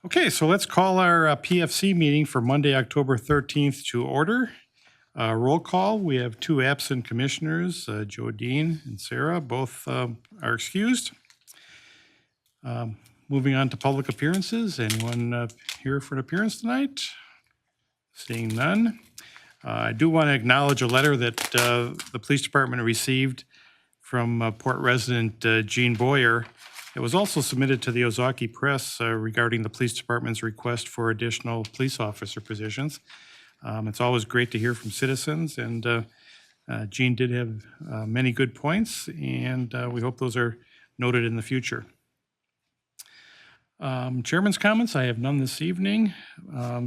Okay, so let's call our PFC meeting for Monday, October 13th to order. Roll call, we have two absent commissioners, Joe Dean and Sarah, both are excused. Moving on to public appearances, anyone here for an appearance tonight? Seeing none. I do want to acknowledge a letter that the police department received from Port resident Gene Boyer. It was also submitted to the Ozaki Press regarding the police department's request for additional police officer positions. It's always great to hear from citizens, and Gene did have many good points, and we hope those are noted in the future. Chairman's comments, I have none this evening,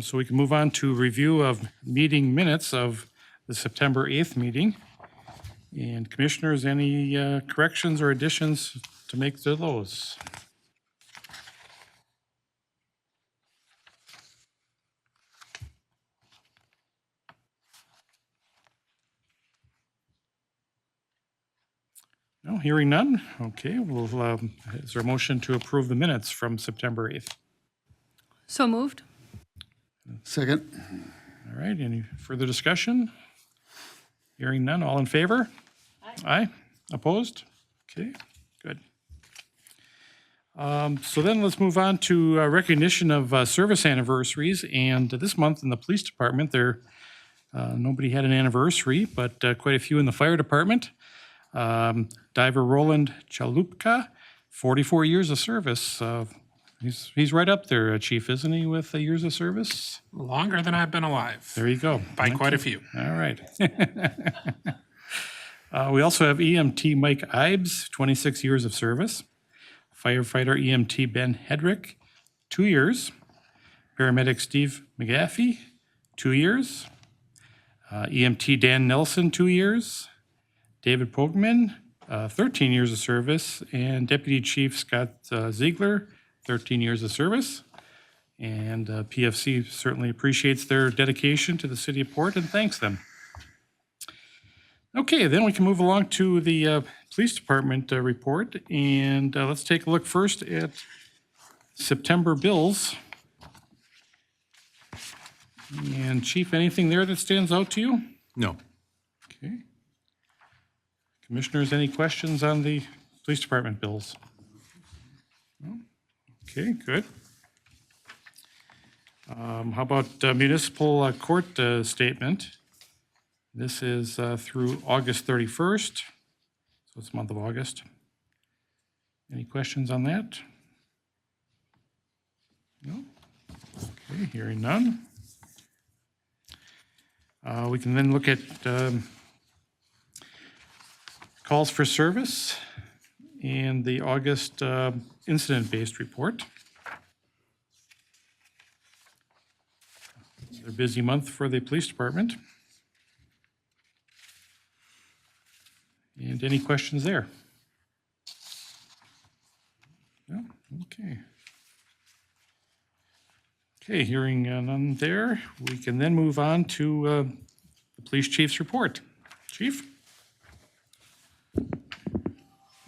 so we can move on to review of meeting minutes of the September 8th meeting. And commissioners, any corrections or additions to make to those? No, hearing none. Okay, well, is there a motion to approve the minutes from September 8th? So moved. Second. All right, any further discussion? Hearing none, all in favor? Aye. Opposed? Okay, good. So then let's move on to recognition of service anniversaries. And this month in the police department, nobody had an anniversary, but quite a few in the fire department. Diver Roland Chalupka, 44 years of service. He's right up there, Chief, isn't he, with years of service? Longer than I've been alive. There you go. By quite a few. All right. We also have EMT Mike Ibes, 26 years of service. Firefighter EMT Ben Hedrick, 2 years. Paramedic Steve McGaffey, 2 years. EMT Dan Nelson, 2 years. David Pogman, 13 years of service. And Deputy Chief Scott Ziegler, 13 years of service. And PFC certainly appreciates their dedication to the city of Port and thanks them. Okay, then we can move along to the police department report. And let's take a look first at September bills. And Chief, anything there that stands out to you? No. Okay. Commissioners, any questions on the police department bills? No? Okay, good. How about municipal court statement? This is through August 31st, so it's the month of August. Any questions on that? No? Okay, hearing none. We can then look at calls for service and the August incident-based report. It's a busy month for the police department. And any questions there? No? Okay. Okay, hearing none there, we can then move on to the police chief's report. Chief?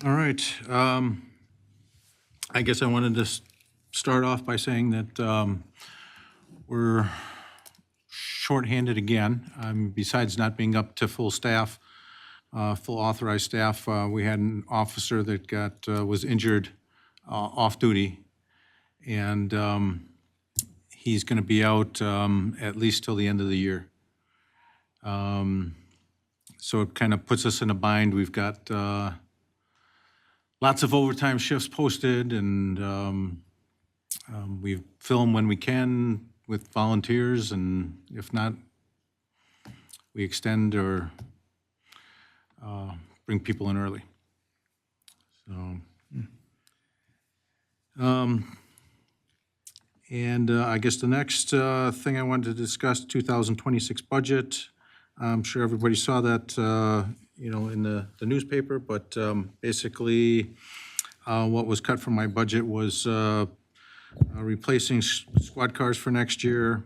All right. I guess I wanted to start off by saying that we're shorthanded again. Besides not being up to full staff, full authorized staff, we had an officer that was injured off duty, and he's going to be out at least till the end of the year. So it kind of puts us in a bind. We've got lots of overtime shifts posted, and we film when we can with volunteers, and if not, we extend or bring people in early. So, and I guess the next thing I wanted to discuss, 2026 budget. I'm sure everybody saw that, in the newspaper, but basically what was cut from my budget was replacing squad cars for next year,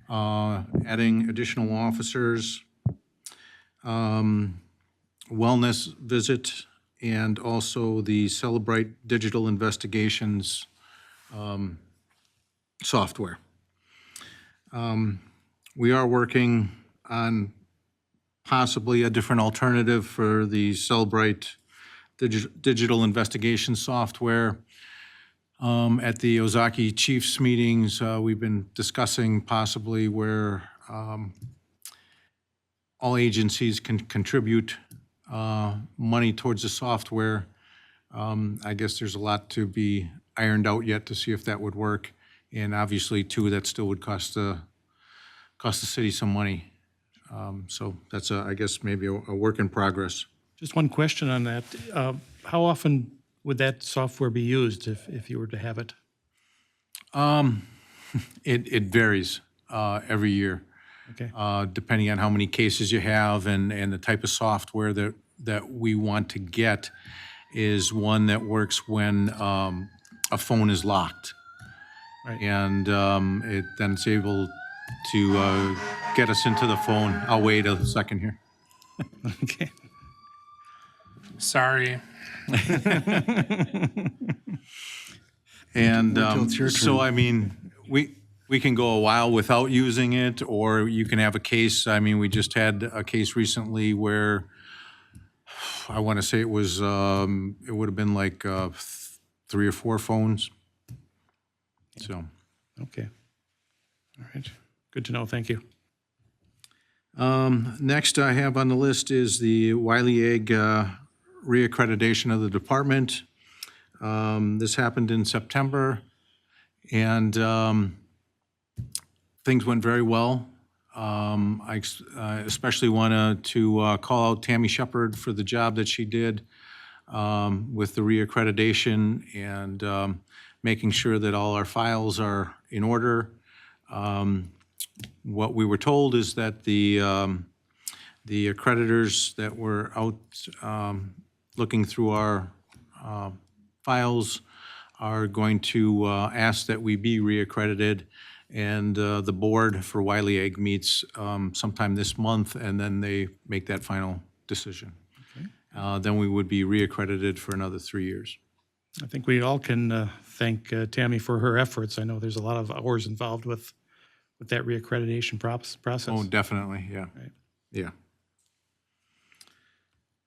adding additional officers, wellness visit, and also the Celebrate Digital Investigations software. We are working on possibly a different alternative for the Celebrite digital investigation software. At the Ozaki Chiefs meetings, we've been discussing possibly where all agencies can contribute money towards the software. I guess there's a lot to be ironed out yet to see if that would work. And obviously, too, that still would cost the city some money. So that's, I guess, maybe a work in progress. Just one question on that. How often would that software be used if you were to have it? It varies every year, Okay, depending on how many cases you have and the type of software that we want to get is one that works when a phone is locked. Right. And then it's able to get us into the phone. I'll wait a second here. okay. Sorry. And it's your so, turn. I mean, we can go a while without using it, or you can have a case. I mean, we just had a case recently where I want to say it was, it would have been like 3 or 4 phones. So, Okay. All right. Good to know. Thank you. next I have on the list is the Wiley Egg reaccreditation of the department. This happened in September, and things went very well. I especially want to call out Tammy Shepard for the job that she did with the reaccreditation and making sure that all our files are in order. What we were told is that the accreditors that were out looking through our files are going to ask that we be reaccredited, and the board for Wiley Egg meets sometime this month, and then they make that final decision. Then we would be reaccredited for another 3 years. I think we all can thank Tammy for her efforts. I know there's a lot of hours involved with that reaccreditation process. Oh, definitely, yeah. Right. Yeah.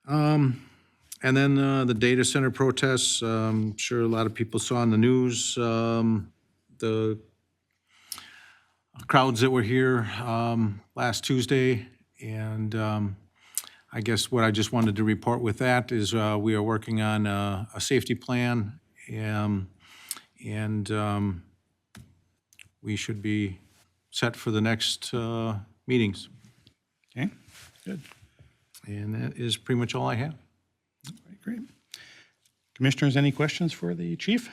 And then the data center protests, I'm sure a lot of people saw in the news, the crowds that were here last Tuesday. And I guess what I just wanted to report with that is we are working on a safety plan, and we should be set for the next meetings. Okay, good. And that is pretty much all I have. Right, great. Commissioners, any questions for the chief?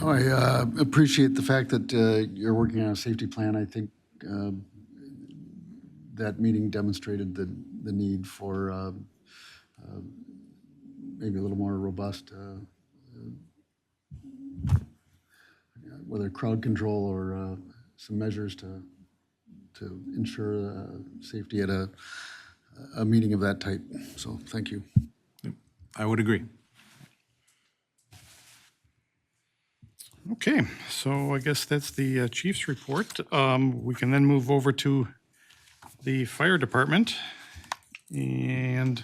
Oh, I appreciate the fact that you're working on a safety plan. I think that meeting demonstrated the need for maybe a little more robust, whether crowd control or some measures to ensure safety at a meeting of that type. So thank you. I would agree. Okay, so I guess that's the chief's report. We can then move over to the fire department. And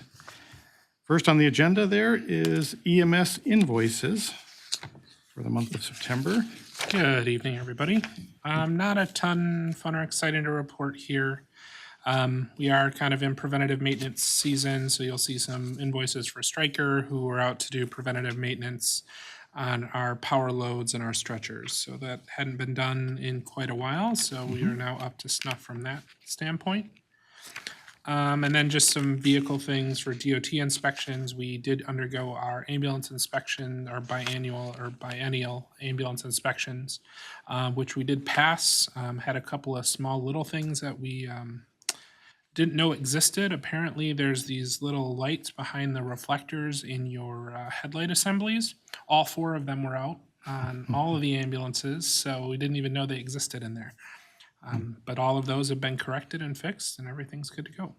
first on the agenda there is EMS invoices for the month of September. Good evening, everybody. Not a ton fun or exciting to report here. We are kind of in preventative maintenance season, so you'll see some invoices for Stryker, who are out to do preventative maintenance on our power loads and our stretchers. So that hadn't been done in quite a while, so we are now up to snuff from that standpoint. And then just some vehicle things for DOT inspections. We did undergo our ambulance inspection, our biennial ambulance inspections, which we did pass. Had a couple of small little things that we didn't know existed. Apparently, there's these little lights behind the reflectors in your headlight assemblies. All 4 of them were out on all of the ambulances, so we didn't even know they existed in there. But all of those have been corrected and fixed, and everything's good to go.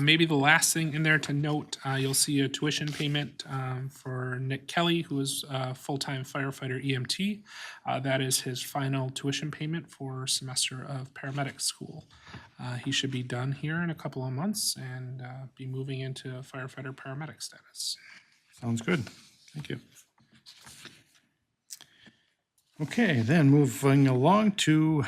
Maybe the last thing in there to note, you'll see a tuition payment for Nick Kelly, who is a full-time firefighter EMT. That is his final tuition payment for semester of paramedic school. He should be done here in a couple of months and be moving into firefighter paramedic status. Sounds good. Thank you. Okay, then moving along to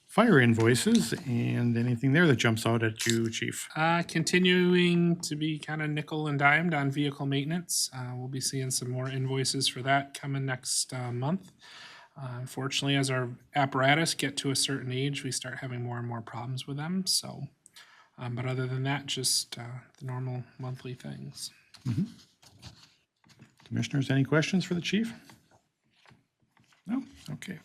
fire invoices and anything there that jumps out at you, Chief. Continuing to be kind of nickel and dimed on vehicle maintenance. We'll be seeing some more invoices for that coming next month. Unfortunately, as our apparatus get to a certain age, we start having more and more problems with them. So, but other than that, just the normal monthly things. Commissioners, any questions for the chief? No? Okay.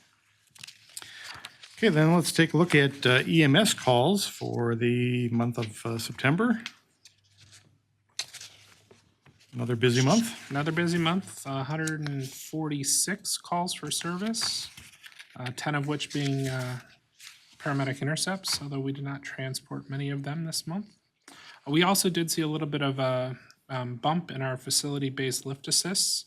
Okay, then let's take a look at EMS calls for the month of September. Another busy month. Another busy month, 146 calls for service, 10 of which being paramedic intercepts, although we did not transport many of them this month. We also did see a little bit of a bump in our facility-based lift assists,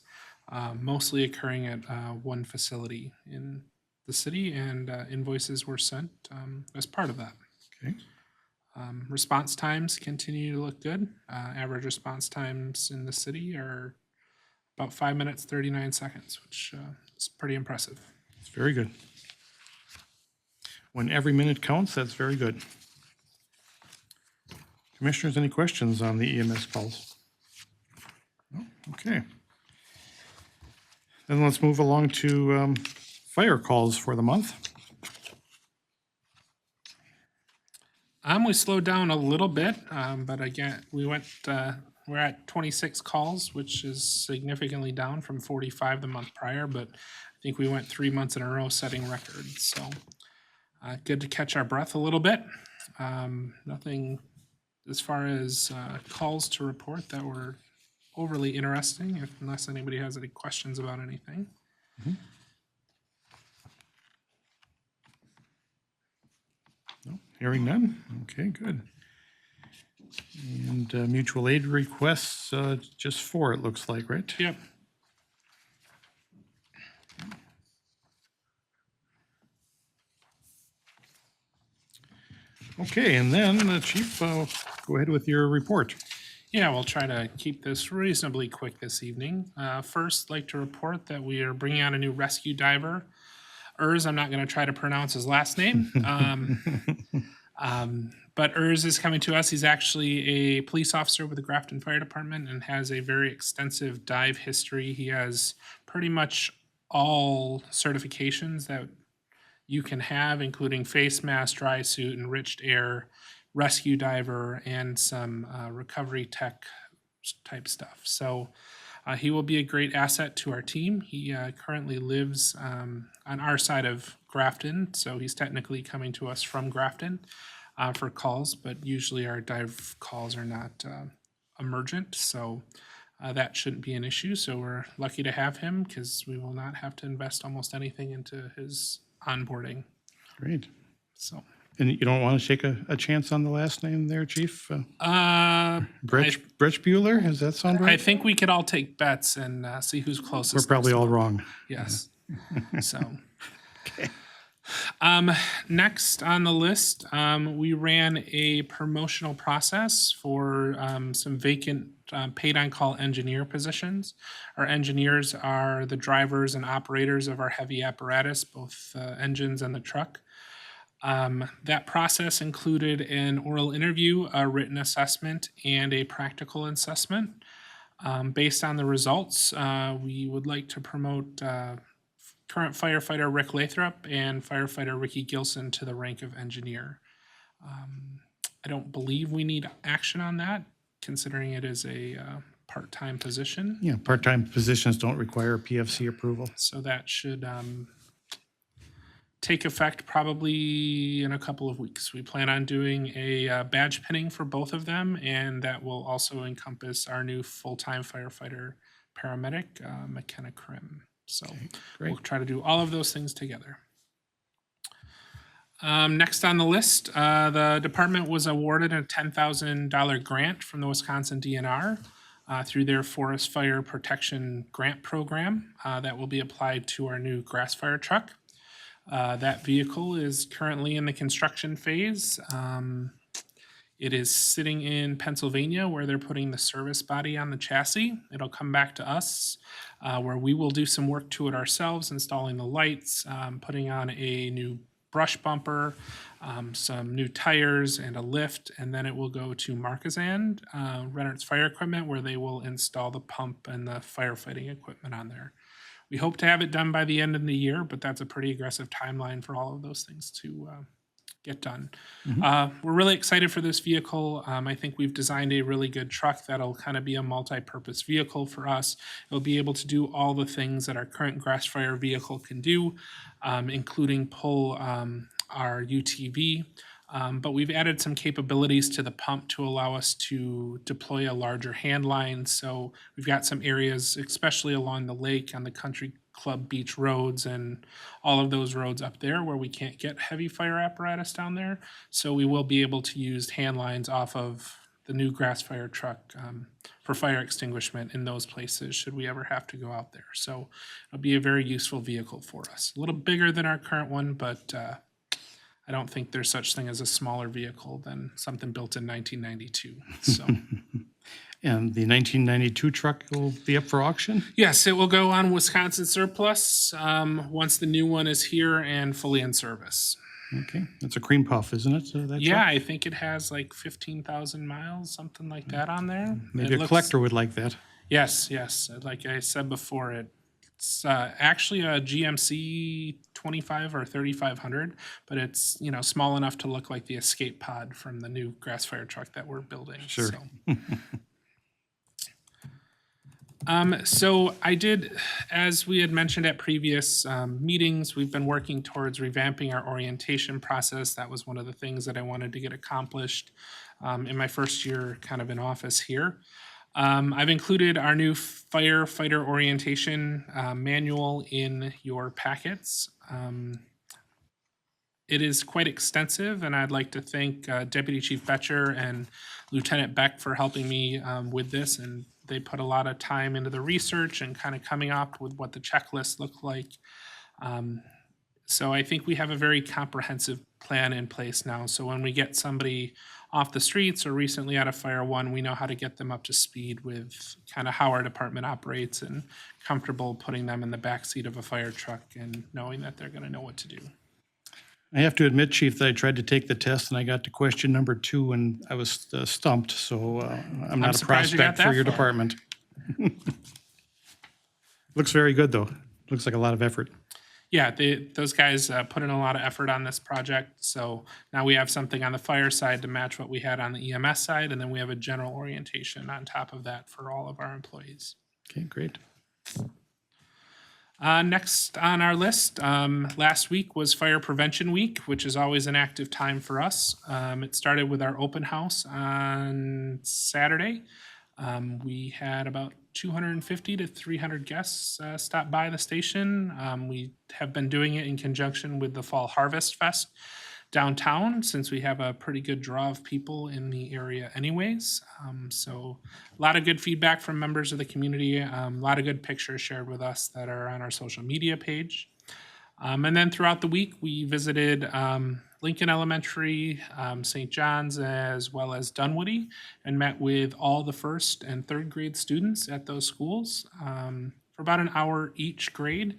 mostly occurring at one facility in the city, and invoices were sent as part of that. Okay. Response times continue to look good. Average response times in the city are about 5 minutes, 39 seconds, which is pretty impressive. It's very good. When every minute counts, that's very good. Commissioners, any questions on the EMS calls? No? Okay. Then let's move along to fire calls for the month. We slowed down a little bit, but again, we're at 26 calls, which is significantly down from 45 the month prior, but I think we went 3 months in a row setting records. So good to catch our breath a little bit. Nothing as far as calls to report that were overly interesting, unless anybody has any questions about anything. No, hearing none. Okay, good. And mutual aid requests, just 4, it looks like, right? Yep. Okay, and then, Chief, go ahead with your report. Yeah, we'll try to keep this reasonably quick this evening. First, like to report that we are bringing on a new rescue diver. I'm not going to try to pronounce his last name. But is coming to us. He's actually a police officer with the Grafton Fire Department and has a very extensive dive history. He has pretty much all certifications that you can have, including face mask, dry suit, enriched air, rescue diver, and some recovery tech type stuff. So he will be a great asset to our team. He currently lives on our side of Grafton, so he's technically coming to us from Grafton for calls, but usually our dive calls are not emergent, so that shouldn't be an issue. So we're lucky to have him because we will not have to invest almost anything into his onboarding. Great. So. And you don't want to take a chance on the last name there, Chief? I Bretschbuehler, does that sound right? think we could all take bets and see who's closest. We're probably all wrong. Yes. So. Next on the list, we ran a promotional process for some vacant paid on-call engineer positions. Our engineers are the drivers and operators of our heavy apparatus, both engines and the truck. That process included an oral interview, a written assessment, and a practical assessment. Based on the results, we would like to promote current firefighter Rick Lathrop and firefighter Ricky Gilson to the rank of engineer. I don't believe we need action on that, considering it is a part-time position. Yeah, part-time positions don't require PFC approval. So that should take effect probably in a couple of weeks. We plan on doing a badge pinning for both of them, and that will also encompass our new full-time firefighter paramedic, McKenna Krim. So great. we'll try to do all of those things together. Next on the list, the department was awarded a $10,000 grant from the Wisconsin DNR through their Forest Fire Protection Grant Program that will be applied to our new grass fire truck. That vehicle is currently in the construction phase. It is sitting in Pennsylvania where they're putting the service body on the chassis. It'll come back to us where we will do some work to it ourselves, installing the lights, putting on a new brush bumper, some new tires and a lift, and then it will go to Marquezan, Rennert's Fire Equipment, where they will install the pump and the firefighting equipment on there. We hope to have it done by the end of the year, but that's a pretty aggressive timeline for all of those things to get done. We're really excited for this vehicle. I think we've designed a really good truck that'll kind of be a multi-purpose vehicle for us. It'll be able to do all the things that our current grass fire vehicle can do, including pull our UTV. But we've added some capabilities to the pump to allow us to deploy a larger hand line. So we've got some areas, especially along the lake on the country club beach roads and all of those roads up there where we can't get heavy fire apparatus down there. So we will be able to use hand lines off of the new grass fire truck for fire extinguishment in those places should we ever have to go out there. So it'll be a very useful vehicle for us. A little bigger than our current one, but I don't think there's such thing as a smaller vehicle than something built in 1992. So And the 1992 truck will be up for auction? yes, it will go on Wisconsin surplus once the new one is here and fully in service. Okay, that's a cream puff, isn't it? That Yeah, truck? I think it has like 15,000 miles, something like that on there. Maybe It a looks- collector would like that. Yes, yes. Like I said before, it's actually a GMC 25 or 3500, but it's, you know, small enough to look like the escape pod from the new grass fire truck that we're building. Sure. So I did, as we had mentioned at previous meetings, we've been working towards revamping our orientation process. That was one of the things that I wanted to get accomplished in my first year kind of in office here. I've included our new firefighter orientation manual in your packets. It is quite extensive, and I'd like to thank Deputy Chief Betcher and Lieutenant Beck for helping me with this. And they put a lot of time into the research and kind of coming up with what the checklist looked like. So I think we have a very comprehensive plan in place now. So when we get somebody off the streets or recently out of Fire One, we know how to get them up to speed with kind of how our department operates and comfortable putting them in the backseat of a fire truck and knowing that they're going to know what to do. I have to admit, Chief, that I tried to take the test and I got to question number 2 and I was stumped, so I'm not a surprised you got prospect for that your far. department. Looks very good, though. Looks like a lot of effort. Yeah, those guys put in a lot of effort on this project. So now we have something on the fire side to match what we had on the EMS side, and then we have a general orientation on top of that for all of our employees. Okay, great. Next on our list, last week was Fire Prevention Week, which is always an active time for us. It started with our open house on Saturday. We had about 250 to 300 guests stop by the station. We have been doing it in conjunction with the Fall Harvest Fest downtown, since we have a pretty good draw of people in the area anyways. So a lot of good feedback from members of the community, a lot of good pictures shared with us that are on our social media page. And then throughout the week, we visited Lincoln Elementary, St. John's, as well as Dunwoody, and met with all the first and third grade students at those schools for about an hour each grade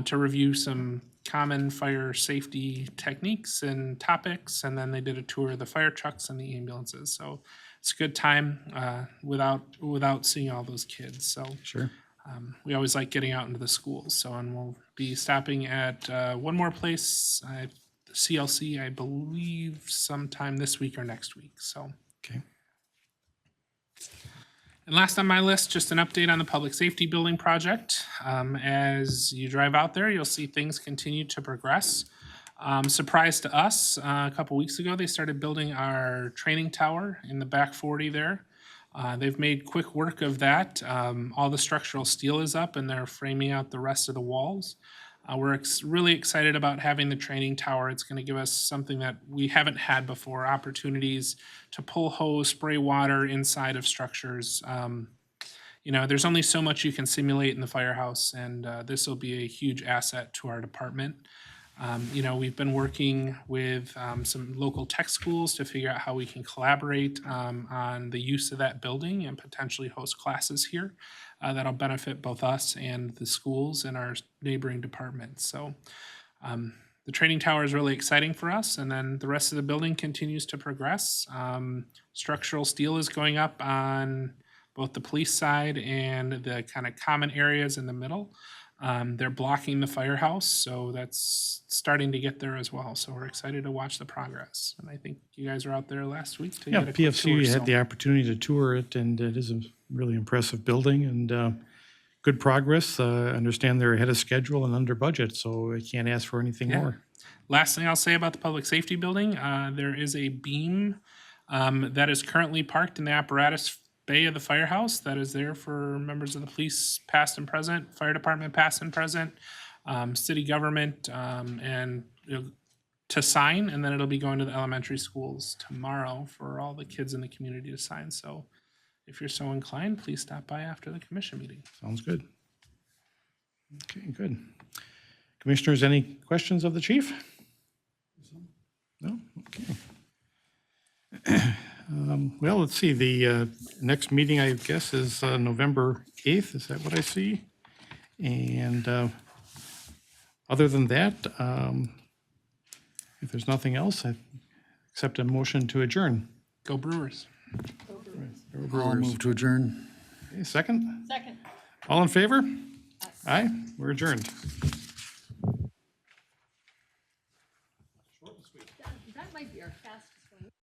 to review some common fire safety techniques and topics. And then they did a tour of the fire trucks and the ambulances. So it's a good time without seeing all those kids. So Sure. we always like getting out into the schools. So, and we'll be stopping at one more place, CLC, I believe sometime this week or next week. So, Okay. and last on my list, just an update on the public safety building project. As you drive out there, you'll see things continue to progress. Surprise to us, a couple weeks ago, they started building our training tower in the back 40 there. They've made quick work of that. All the structural steel is up and they're framing out the rest of the walls. We're really excited about having the training tower. It's going to give us something that we haven't had before, opportunities to pull hose, spray water inside of structures. You know, there's only so much you can simulate in the firehouse, and this will be a huge asset to our department. You know, we've been working with some local tech schools to figure out how we can collaborate on the use of that building and potentially host classes here that'll benefit both us and the schools and our neighboring departments. So the training tower is really exciting for us, and then the rest of the building continues to progress. Structural steel is going up on both the police side and the kind of common areas in the middle. They're blocking the firehouse, so that's starting to get there as well. So we're excited to watch the progress. And I think you guys were out there last week to Yeah, get a quick tour. PFC had so- the opportunity to tour it, and it is a really impressive building and good progress. I understand they're ahead of schedule and under budget, so I can't ask for anything Yeah. more. Last thing I'll say about the public safety building, there is a beam that is currently parked in the apparatus bay of the firehouse that is there for members of the police past and present, fire department past and present, city government, and to sign, and then it'll be going to the elementary schools tomorrow for all the kids in the community to sign. So if you're so inclined, please stop by after the commission meeting. Sounds good. Okay, good. Commissioners, any questions of the chief? No? Okay. Well, let's see, the next meeting, I guess, is November 8th. Is that what I see? And other than that, if there's nothing else, I accept a motion to adjourn. Go Brewers. I'll move to adjourn. Okay, second? Second. All in favor? Aye, we're adjourned.